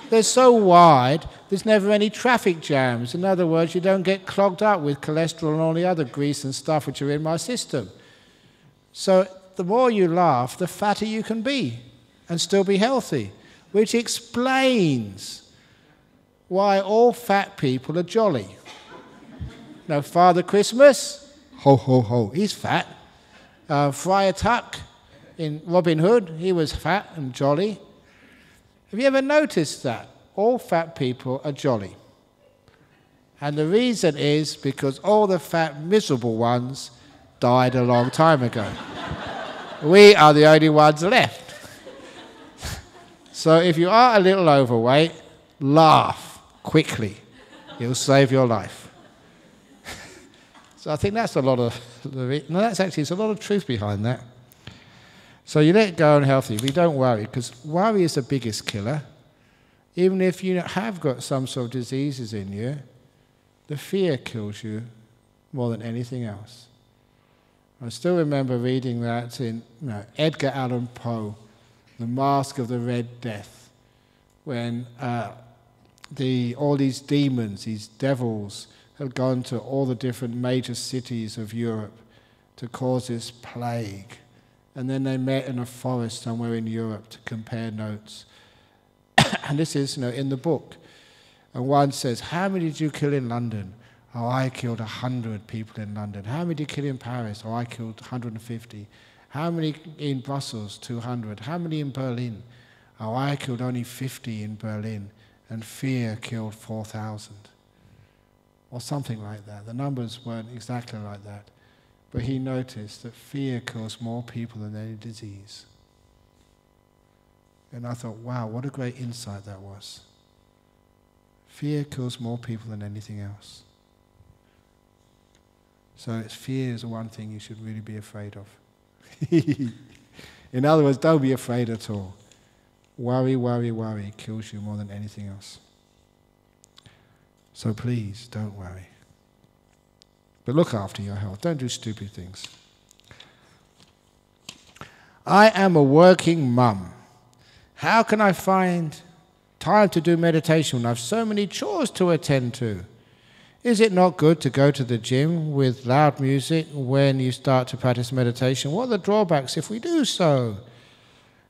They're so wide, there's never any traffic jams. In other words, you don't get clogged up with cholesterol and all the other grease and stuff which are in my system. So the more you laugh, the fatter you can be and still be healthy, which explains why all fat people are jolly. Now, Father Christmas, ho, ho, ho, he's fat. Friar Tuck in Robin Hood, he was fat and jolly. Have you ever noticed that? All fat people are jolly. And the reason is because all the fat, miserable ones died a long time ago. We are the only ones left. So if you are a little overweight, laugh quickly. It'll save your life. So I think that's a lot of, there's a lot of truth behind that. So you let go and healthy. We don't worry, because worry is the biggest killer. Even if you have got some sort of diseases in you, the fear kills you more than anything else. I still remember reading that in Edgar Allan Poe, The Mask of the Red Death, when all these demons, these devils, had gone to all the different major cities of Europe to cause this plague. And then they met in a forest somewhere in Europe to compare notes. And this is in the book. And one says, how many did you kill in London? Oh, I killed 100 people in London. How many did you kill in Paris? Oh, I killed 150. How many in Brussels? 200. How many in Berlin? Oh, I killed only 50 in Berlin. And fear killed 4,000. Or something like that. The numbers weren't exactly like that. But he noticed that fear kills more people than any disease. And I thought, wow, what a great insight that was. Fear kills more people than anything else. So fear is the one thing you should really be afraid of. In other words, don't be afraid at all. Worry, worry, worry kills you more than anything else. So please, don't worry. But look after your health. Don't do stupid things. I am a working mum. How can I find time to do meditation when I have so many chores to attend to? Is it not good to go to the gym with loud music when you start to practice meditation? What are the drawbacks if we do so?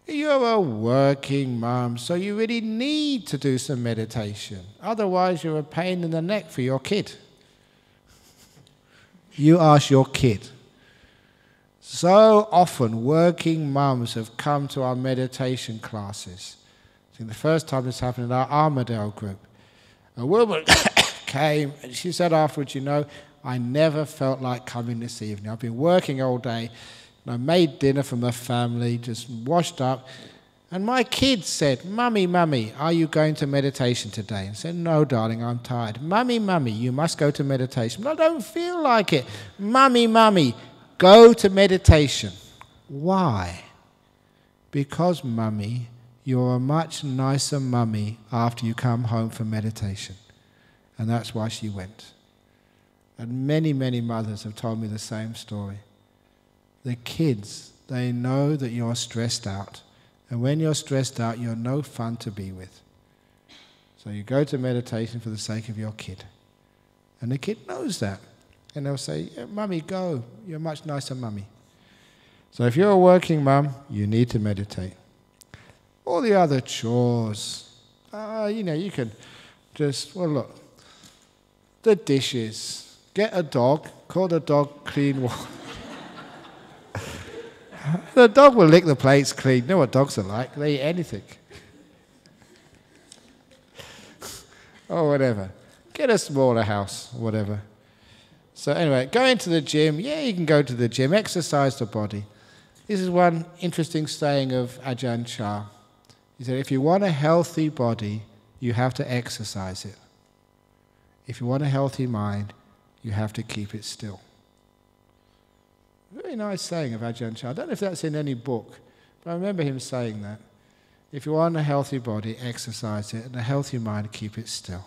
You're a working mum, so you really need to do some meditation. Otherwise, you're a pain in the neck for your kid. You ask your kid. So often, working mums have come to our meditation classes. I think the first time this happened in our Armadale group. A woman came and she said afterwards, I never felt like coming this evening. I've been working all day and I made dinner for my family, just washed up. And my kids said, Mummy, Mummy, are you going to meditation today? And I said, no, darling, I'm tired. Mummy, Mummy, you must go to meditation. But I don't feel like it. Mummy, Mummy, go to meditation. Why? Because, Mummy, you're a much nicer mummy after you come home from meditation. And that's why she went. And many, many mothers have told me the same story. The kids, they know that you're stressed out. And when you're stressed out, you're no fun to be with. So you go to meditation for the sake of your kid. And the kid knows that. And they'll say, yeah, Mummy, go. You're a much nicer mummy. So if you're a working mum, you need to meditate. All the other chores, you can just, look, the dishes. Get a dog, call the dog clean water. The dog will lick the plates clean. You know what dogs are like? They eat anything. Or whatever. Get a smaller house, whatever. So anyway, go into the gym. Yeah, you can go to the gym. Exercise the body. This is one interesting saying of Ajahn Chah. He said, if you want a healthy body, you have to exercise it. If you want a healthy mind, you have to keep it still. Very nice saying of Ajahn Chah. I don't know if that's in any book, but I remember him saying that. If you want a healthy body, exercise it, and a healthy mind, keep it still.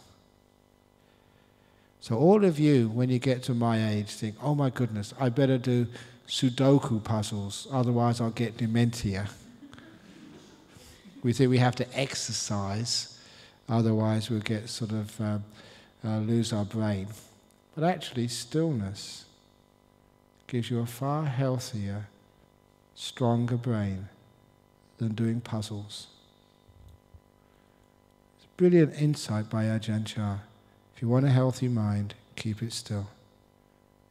So all of you, when you get to my age, think, oh my goodness, I better do Sudoku puzzles, otherwise I'll get dementia. We think we have to exercise, otherwise we'll get sort of lose our brain. But actually, stillness gives you a far healthier, stronger brain than doing puzzles. It's a brilliant insight by Ajahn Chah. If you want a healthy mind, keep it still.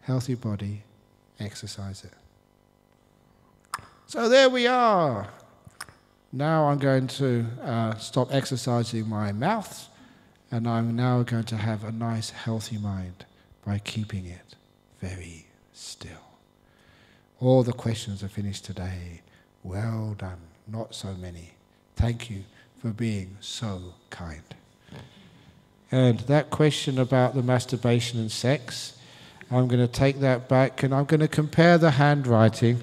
Healthy body, exercise it. So there we are. Now I'm going to stop exercising my mouth, and I'm now going to have a nice, healthy mind by keeping it very still. All the questions are finished today. Well done. Not so many. Thank you for being so kind. And that question about the masturbation and sex, I'm going to take that back and I'm going to compare the handwriting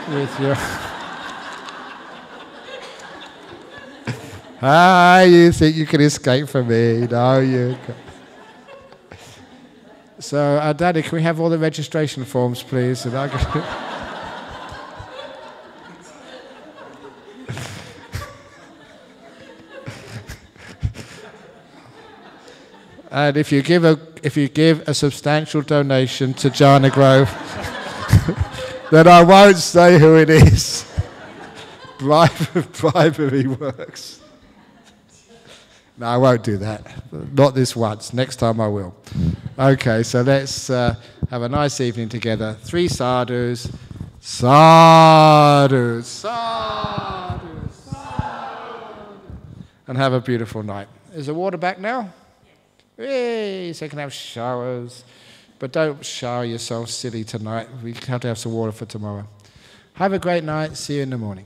with your... You think you can escape from me? No, you can't. So, Daddy, can we have all the registration forms, please? And I can And if you give a substantial donation to Jhana Grove, then I won't say who it is. Bribery works. No, I won't do that. Not this once. Next time I will. Okay, so let's have a nice evening together. 3 sadhus. Sadhus. Sadhus. Sadhus. And have a beautiful night. Is the water back now? Yay, so you can have showers. But don't shower yourself silly tonight. We have to have some water for tomorrow. Have a great night. See you in the morning.